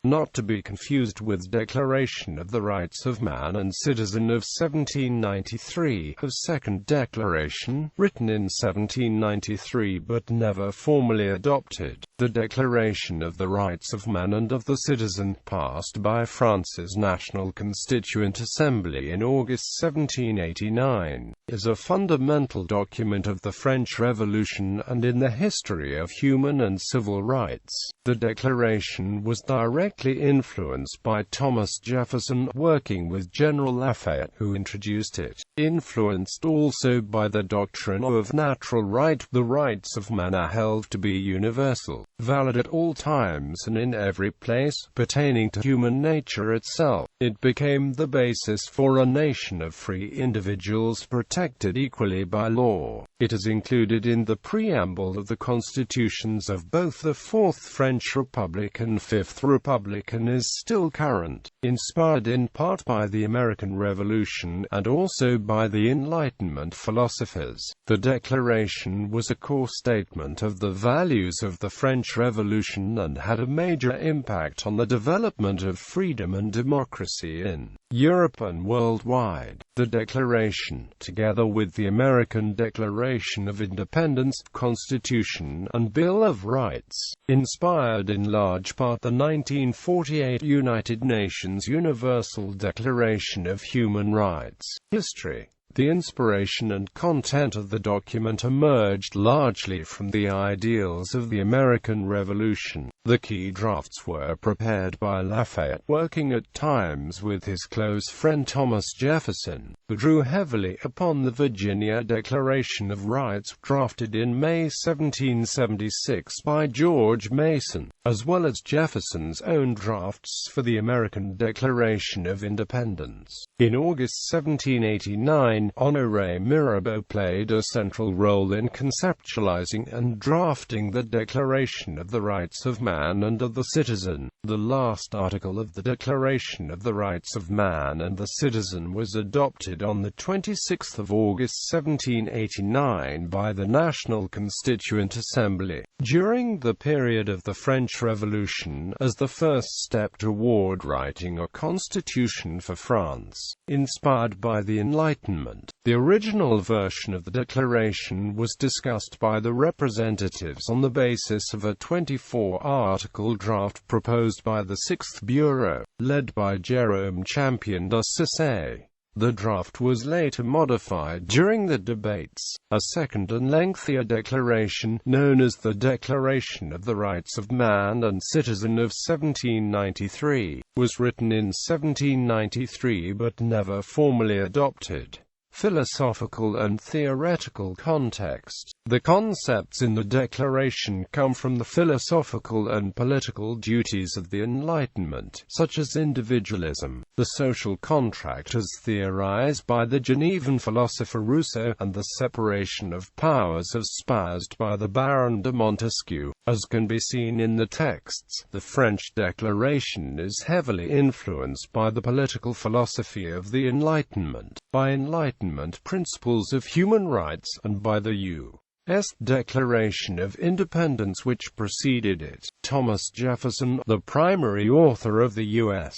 not to be confused with Declaration of the Rights of Man and Citizen of 1793, a second declaration, written in 1793 but never formally adopted. The Declaration of the Rights of Man and of the Citizen, passed by France's National Constituent Assembly in August 1789, is a fundamental document of the French Revolution and in the history of human and civil rights. The Declaration was directly influenced by Thomas Jefferson, working with General Lafayette, who introduced it. Influenced also by the doctrine of natural right, the rights of man are held to be universal, valid at all times and in every place, pertaining to human nature itself. It became the basis for a nation of free individuals protected equally by law. It is included in the preamble of the constitutions of both the Fourth French Republic and Fifth Republic, and is still current. Inspired in part by the American Revolution, and also by the Enlightenment philosophers, the Declaration was a core statement of the values of the French Revolution and had a major impact on the development of freedom and democracy in Europe and worldwide. The Declaration, together with the American Declaration of Independence, Constitution, and Bill of Rights, inspired in large part the 1948 United Nations Universal Declaration of Human Rights. History. The inspiration and content of the document emerged largely from the ideals of the American Revolution. The key drafts were prepared by Lafayette, working at times with his close friend Thomas Jefferson, who drew heavily upon the Virginia Declaration of Rights, drafted in May 1776 by George Mason, as well as Jefferson's own drafts for the American Declaration of Independence. In August 1789, Honoré Mirabeau played a central role in conceptualizing and drafting the Declaration of the Rights of Man and of the Citizen. The last article of the Declaration of the Rights of Man and the Citizen was adopted on the 26th of August 1789 by the National Constituent Assembly. During the period of the French Revolution, as the first step toward writing a constitution for France, inspired by the Enlightenment, the original version of the Declaration was discussed by the representatives on the basis of a 24-article draft proposed by the Sixth Bureau, led by Jérôme Champion de Sausset. The draft was later modified during the debates. A second and lengthier declaration, known as the Declaration of the Rights of Man and Citizen of 1793, was written in 1793 but never formally adopted. Philosophical and theoretical context. The concepts in the Declaration come from the philosophical and political duties of the Enlightenment, such as individualism, the social contract as theorized by the Genevan philosopher Rousseau, and the separation of powers espoused by the Baron de Montesquieu. As can be seen in the texts, the French Declaration is heavily influenced by the political philosophy of the Enlightenment, by Enlightenment principles of human rights, and by the U.S. Declaration of Independence which preceded it. Thomas Jefferson, the primary author of the U.S.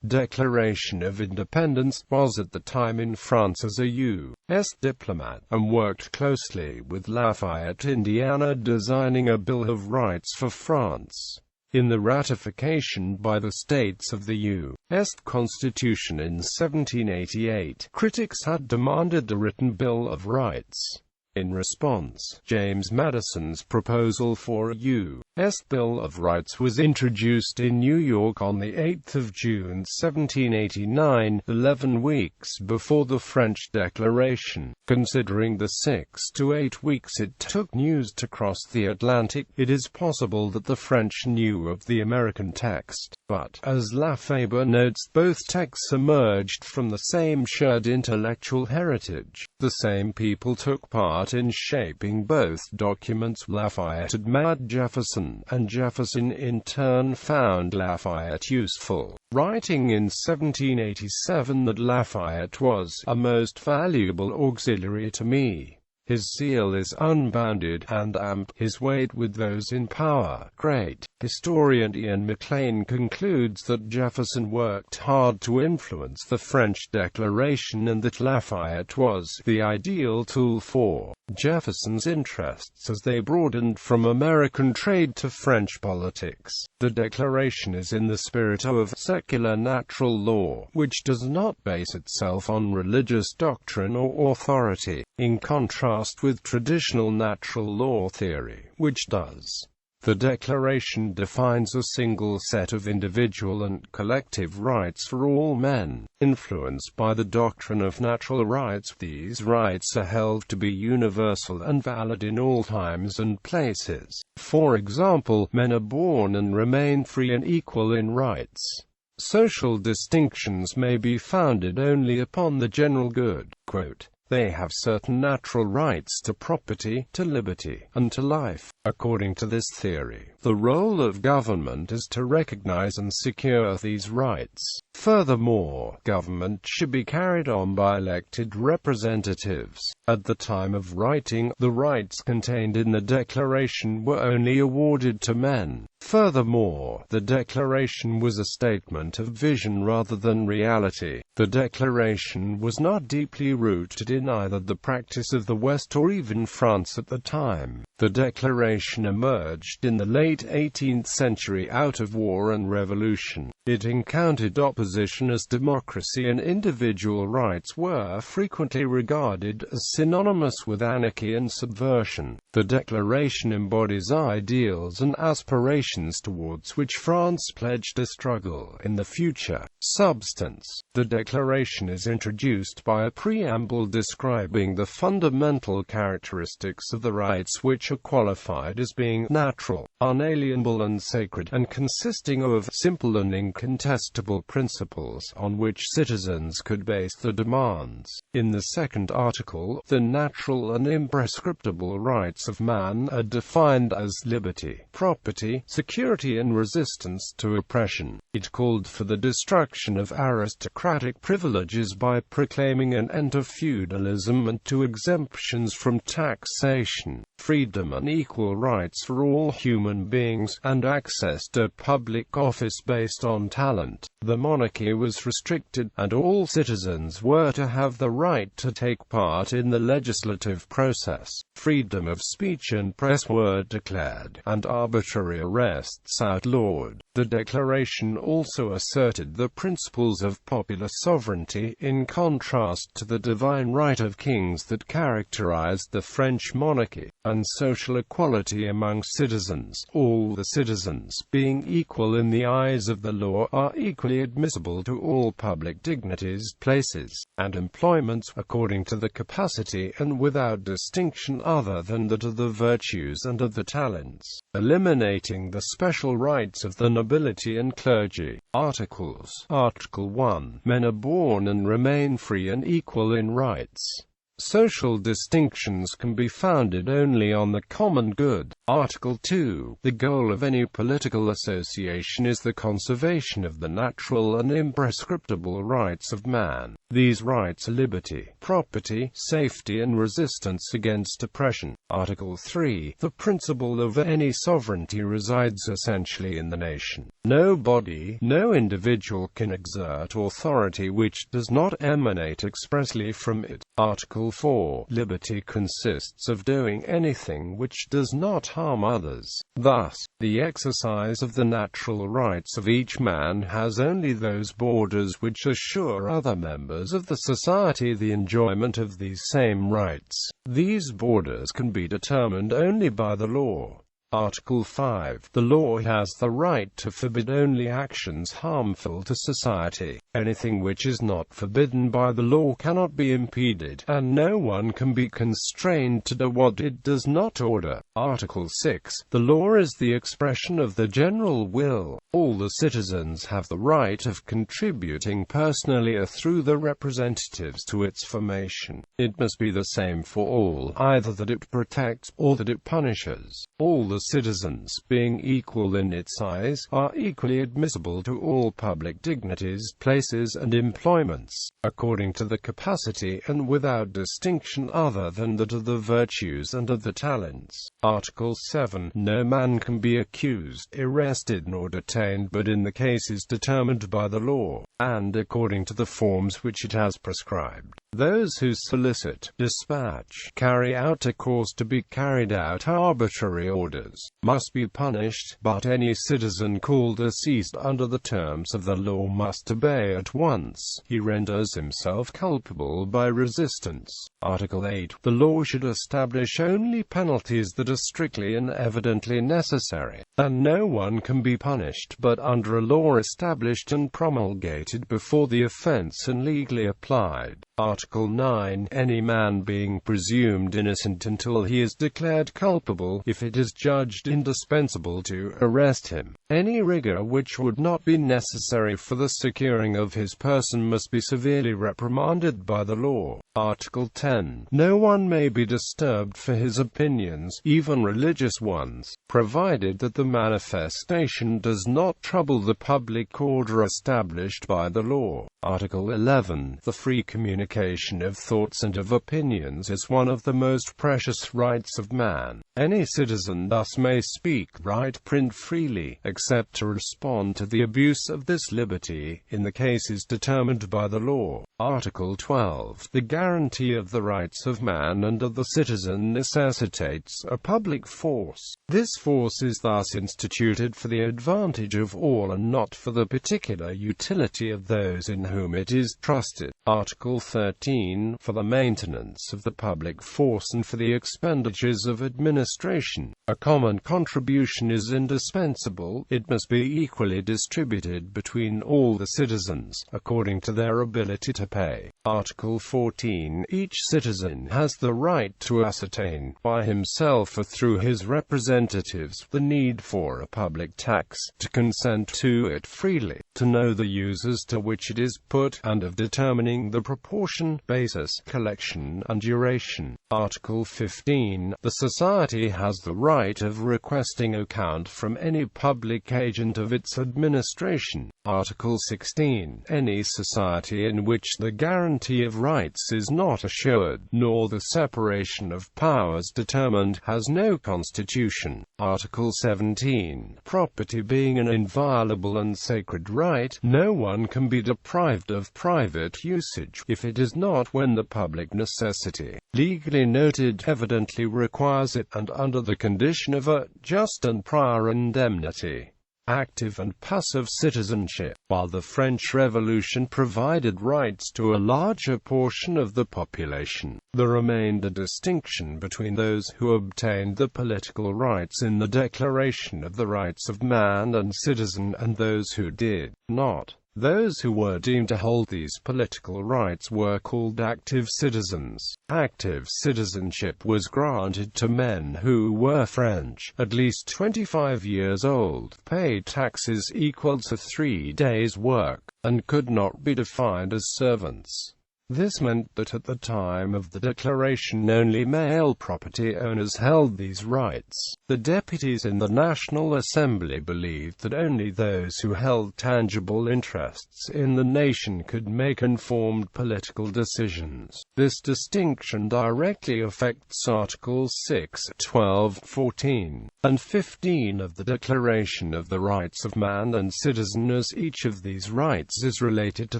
Declaration of Independence, was at the time in France as a U.S. diplomat, and worked closely with Lafayette, Indiana, designing a Bill of Rights for France. In the ratification by the states of the U.S. Constitution in 1788, critics had demanded a written Bill of Rights. In response, James Madison's proposal for a U.S. Bill of Rights was introduced in New York on 8 June 1789, 11 weeks before the French Declaration. Considering the 6 to 8 weeks it took news to cross the Atlantic, it is possible that the French knew of the American text. But, as Lafayette notes, both texts emerged from the same shared intellectual heritage. The same people took part in shaping both documents. Lafayette admired Jefferson, and Jefferson in turn found Lafayette useful, writing in 1787 that Lafayette was a most valuable auxiliary to me. His zeal is unbounded, and his weight with those in power great. Historian Ian MacLean concludes that Jefferson worked hard to influence the French Declaration and that Lafayette was the ideal tool for Jefferson's interests as they broadened from American trade to French politics. The Declaration is in the spirit of secular natural law, which does not base itself on religious doctrine or authority, in contrast with traditional natural law theory, which does. The Declaration defines a single set of individual and collective rights for all men, influenced by the doctrine of natural rights. These rights are held to be universal and valid in all times and places. For example, men are born and remain free and equal in rights. Social distinctions may be founded only upon the general good. Quote, "They have certain natural rights to property, to liberty, and to life." According to this theory, the role of government is to recognize and secure these rights. Furthermore, government should be carried on by elected representatives. At the time of writing, the rights contained in the Declaration were only awarded to men. Furthermore, the Declaration was a statement of vision rather than reality. The Declaration was not deeply rooted in either the practice of the West or even France at the time. The Declaration emerged in the late 18th century out of war and revolution. It encountered opposition as democracy and individual rights were frequently regarded as synonymous with anarchy and subversion. The Declaration embodies ideals and aspirations towards which France pledged a struggle in the future. Substance. The Declaration is introduced by a preamble describing the fundamental characteristics of the rights which are qualified as being natural, unalienable and sacred, and consisting of simple and incontestable principles on which citizens could base their demands. In the second article, the natural and imprescriptible rights of man are defined as liberty, property, security and resistance to oppression. It called for the destruction of aristocratic privileges by proclaiming an end to feudalism and to exemptions from taxation, freedom and equal rights for all human beings, and access to public office based on talent. The monarchy was restricted, and all citizens were to have the right to take part in the legislative process. Freedom of speech and press were declared, and arbitrary arrests outlawed. The Declaration also asserted the principles of popular sovereignty, in contrast to the divine right of kings that characterized the French monarchy, and social equality among citizens. All the citizens, being equal in the eyes of the law, are equally admissible to all public dignities, places, and employments, according to the capacity and without distinction other than that of the virtues and of the talents, eliminating the special rights of the nobility and clergy. Articles. Article 1. Men are born and remain free and equal in rights. Social distinctions can be founded only on the common good. Article 2. The goal of any political association is the conservation of the natural and imprescriptible rights of man. These rights are liberty, property, safety and resistance against oppression. Article 3. The principle of any sovereignty resides essentially in the nation. No body, no individual can exert authority which does not emanate expressly from it. Article 4. Liberty consists of doing anything which does not harm others. Thus, the exercise of the natural rights of each man has only those borders which assure other members of the society the enjoyment of these same rights. These borders can be determined only by the law. Article 5. The law has the right to forbid only actions harmful to society. Anything which is not forbidden by the law cannot be impeded, and no one can be constrained to do what it does not order. Article 6. The law is the expression of the general will. All the citizens have the right of contributing personally or through their representatives to its formation. It must be the same for all, either that it protects or that it punishes. All the citizens, being equal in its size, are equally admissible to all public dignities, places and employments, according to the capacity and without distinction other than that of the virtues and of the talents. Article 7. No man can be accused, arrested nor detained but in the cases determined by the law, and according to the forms which it has prescribed. Those who solicit, dispatch, carry out or cause to be carried out arbitrary orders, must be punished, but any citizen called or seized under the terms of the law must obey at once. He renders himself culpable by resistance. Article 8. The law should establish only penalties that are strictly and evidently necessary, and no one can be punished but under a law established and promulgated before the offense and legally applied. Article 9. Any man being presumed innocent until he is declared culpable, if it is judged indispensable to arrest him, any rigor which would not be necessary for the securing of his person must be severely reprimanded by the law. Article 10. No one may be disturbed for his opinions, even religious ones, provided that the manifestation does not trouble the public order established by the law. Article 11. The free communication of thoughts and of opinions is one of the most precious rights of man. Any citizen thus may speak, write, print freely, except to respond to the abuse of this liberty, in the cases determined by the law. Article 12. The guarantee of the rights of man and of the citizen necessitates a public force. This force is thus instituted for the advantage of all and not for the particular utility of those in whom it is trusted. Article 13. For the maintenance of the public force and for the expenditures of administration, a common contribution is indispensable. It must be equally distributed between all the citizens, according to their ability to pay. Article 14. Each citizen has the right to ascertain, by himself or through his representatives, the need for a public tax, to consent to it freely, to know the uses to which it is put, and of determining the proportion, basis, collection, and duration. Article 15. The society has the right of requesting account from any public agent of its administration. Article 16. Any society in which the guarantee of rights is not assured, nor the separation of powers determined, has no constitution. Article 17. Property being an inviolable and sacred right, no one can be deprived of private usage, if it is not when the public necessity, legally noted, evidently requires it, and under the condition of a just and prior indemnity. Active and passive citizenship. While the French Revolution provided rights to a larger portion of the population, there remained a distinction between those who obtained the political rights in the Declaration of the Rights of Man and Citizen and those who did not. Those who were deemed to hold these political rights were called active citizens. Active citizenship was granted to men who were French, at least 25 years old, paid taxes equal to 3 days' work, and could not be defined as servants. This meant that at the time of the Declaration only male property owners held these rights. The deputies in the National Assembly believed that only those who held tangible interests in the nation could make informed political decisions. This distinction directly affects Articles 6, 12, 14, and 15 of the Declaration of the Rights of Man and Citizen, as each of these rights is related to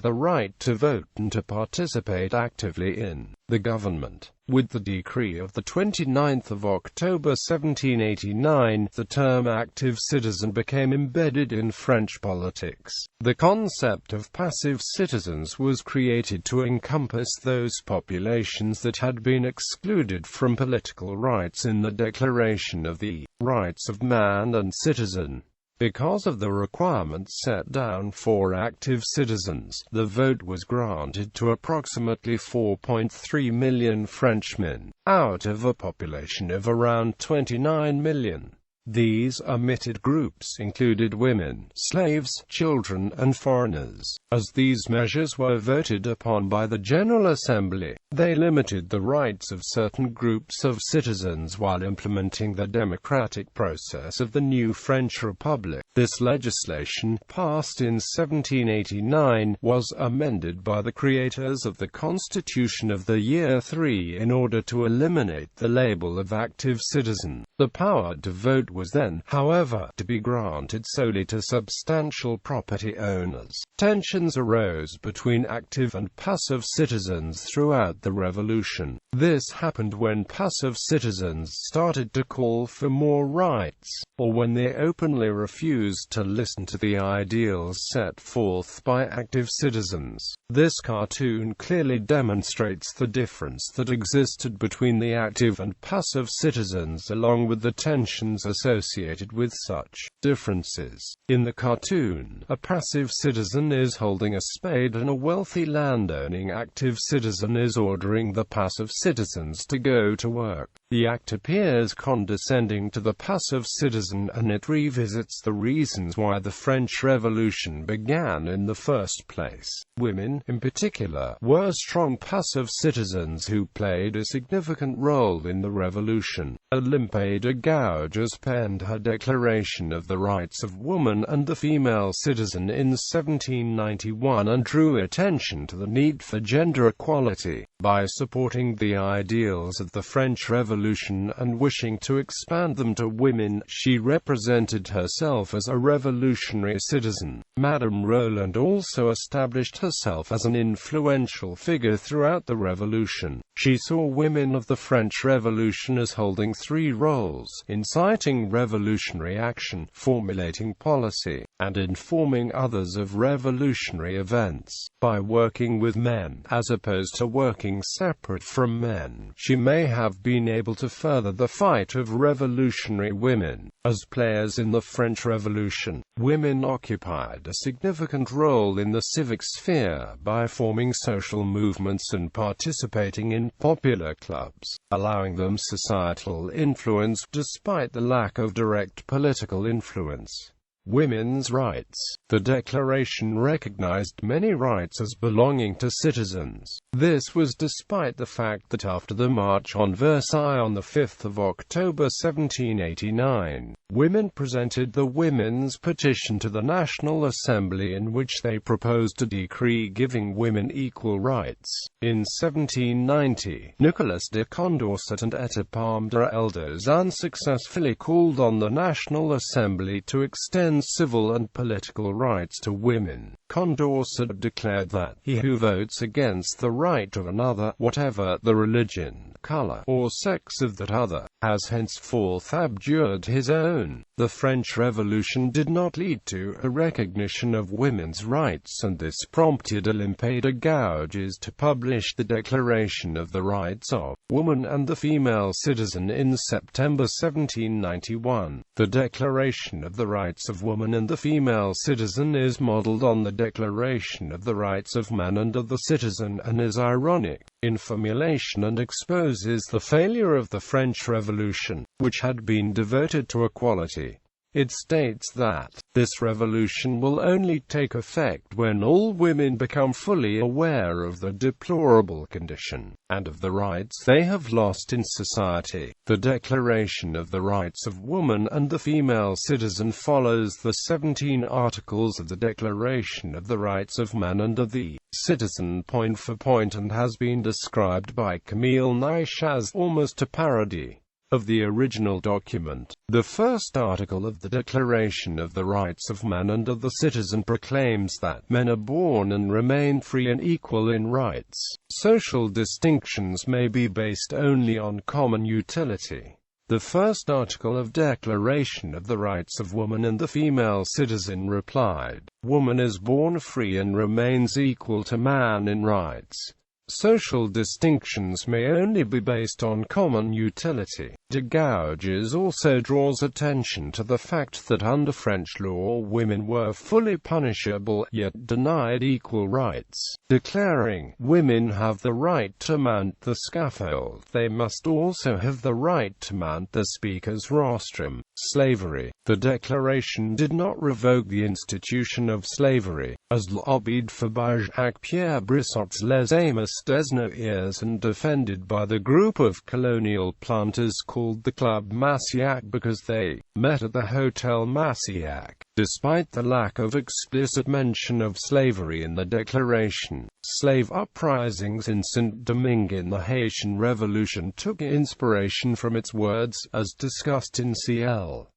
the right to vote and to participate actively in the government. With the decree of the 29th of October 1789, the term active citizen became embedded in French politics. The concept of passive citizens was created to encompass those populations that had been excluded from political rights in the Declaration of the Rights of Man and Citizen. Because of the requirements set down for active citizens, the vote was granted to approximately 4.3 million Frenchmen, out of a population of around 29 million. These omitted groups included women, slaves, children, and foreigners. As these measures were voted upon by the General Assembly, They limited the rights of certain groups of citizens while implementing the democratic process of the new French Republic. This legislation, passed in 1789, was amended by the creators of the Constitution of the year 3 in order to eliminate the label of active citizen. The power to vote was then, however, to be granted solely to substantial property owners. Tensions arose between active and passive citizens throughout the Revolution. This happened when passive citizens started to call for more rights, or when they openly refused to listen to the ideals set forth by active citizens. This cartoon clearly demonstrates the difference that existed between the active and passive citizens along with the tensions associated with such differences. In the cartoon, a passive citizen is holding a spade and a wealthy landowning active citizen is ordering the passive citizens to go to work. The act appears condescending to the passive citizen, and it revisits the reasons why the French Revolution began in the first place. Women, in particular, were strong passive citizens who played a significant role in the revolution. Olympe de Gouges penned her Declaration of the Rights of Woman and the Female Citizen in 1791 and drew attention to the need for gender equality. By supporting the ideals of the French Revolution and wishing to expand them to women, she represented herself as a revolutionary citizen. Madame Roland also established herself as an influential figure throughout the Revolution. She saw women of the French Revolution as holding three roles: inciting revolutionary action, formulating policy, and informing others of revolutionary events. By working with men, as opposed to working separate from men, she may have been able to further the fight of revolutionary women. As players in the French Revolution, women occupied a significant role in the civic sphere by forming social movements and participating in popular clubs, allowing them societal influence despite the lack of direct political influence. Women's rights. The Declaration recognized many rights as belonging to citizens. This was despite the fact that after the March on Versailles on 5 October 1789, women presented the Women's Petition to the National Assembly in which they proposed a decree giving women equal rights. In 1790, Nicolas de Condorcet and Etienne de Elders unsuccessfully called on the National Assembly to extend civil and political rights to women. Condorcet declared that he who votes against the right of another, whatever the religion, color, or sex of that other, has henceforth abjured his own. The French Revolution did not lead to a recognition of women's rights, and this prompted Olympe de Gouges to publish the Declaration of the Rights of Woman and the Female Citizen in September 1791. The Declaration of the Rights of Woman and the Female Citizen is modeled on the Declaration of the Rights of Man and of the Citizen, and is ironic in formulation and exposes the failure of the French Revolution, which had been devoted to equality. It states that this revolution will only take effect when all women become fully aware of the deplorable condition, and of the rights they have lost in society. The Declaration of the Rights of Woman and the Female Citizen follows the 17 articles of the Declaration of the Rights of Man and of the Citizen point for point, and has been described by Camille Niche as almost a parody of the original document. The first article of the Declaration of the Rights of Man and of the Citizen proclaims that men are born and remain free and equal in rights. Social distinctions may be based only on common utility. The first article of Declaration of the Rights of Woman and the Female Citizen replied, "Woman is born free and remains equal to man in rights. Social distinctions may only be based on common utility." de Gouges also draws attention to the fact that under French law women were fully punishable, yet denied equal rights, declaring, "Women have the right to mount the scaffold, they must also have the right to mount the speaker's rostrum." Slavery. The Declaration did not revoke the institution of slavery, as lobbied for by Jacques-Pierre Brissot's Les Amis des Noirs and defended by the group of colonial planters called the Club Massiac because they met at the Hotel Massiac. Despite the lack of explicit mention of slavery in the Declaration, slave uprisings in Saint-Domingue in the Haitian Revolution took inspiration from its words, as discussed in C.L.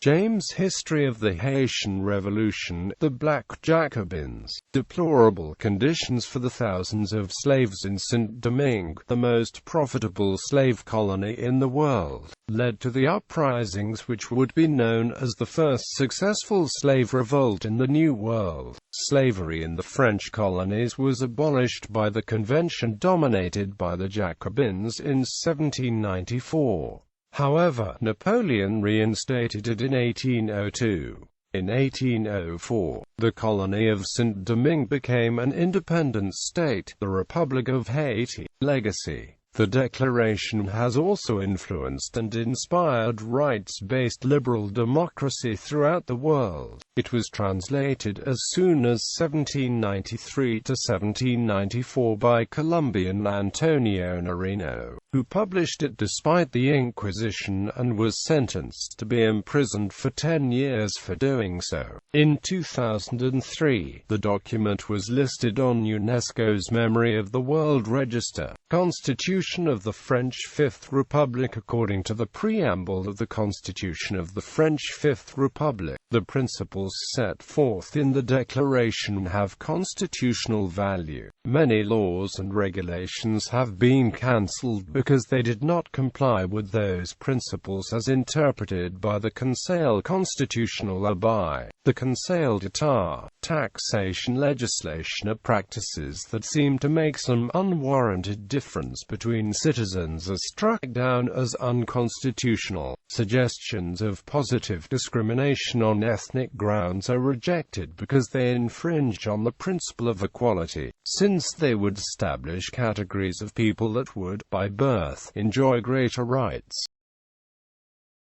James' History of the Haitian Revolution. The Black Jacobins. Deplorable conditions for the thousands of slaves in Saint-Domingue, the most profitable slave colony in the world, led to the uprisings which would be known as the first successful slave revolt in the New World. Slavery in the French colonies was abolished by the convention dominated by the Jacobins in 1794. However, Napoleon reinstated it in 1802. In 1804, the colony of Saint-Domingue became an independent state, the Republic of Haiti. Legacy. The Declaration has also influenced and inspired rights-based liberal democracy throughout the world. It was translated as soon as 1793 to 1794 by Colombian Antonio Nariño, who published it despite the Inquisition and was sentenced to be imprisoned for 10 years for doing so. In 2003, the document was listed on UNESCO's Memory of the World Register. Constitution of the French Fifth Republic. According to the preamble of the Constitution of the French Fifth Republic, the principles set forth in the Declaration have constitutional value. Many laws and regulations have been cancelled because they did not comply with those principles as interpreted by the Conseil constitutionnel or by the Conseil d'État. Taxation legislation are practices that seem to make some unwarranted difference between citizens are struck down as unconstitutional. Suggestions of positive discrimination on ethnic grounds are rejected because they infringe on the principle of equality, since they would establish categories of people that would, by birth, enjoy greater rights.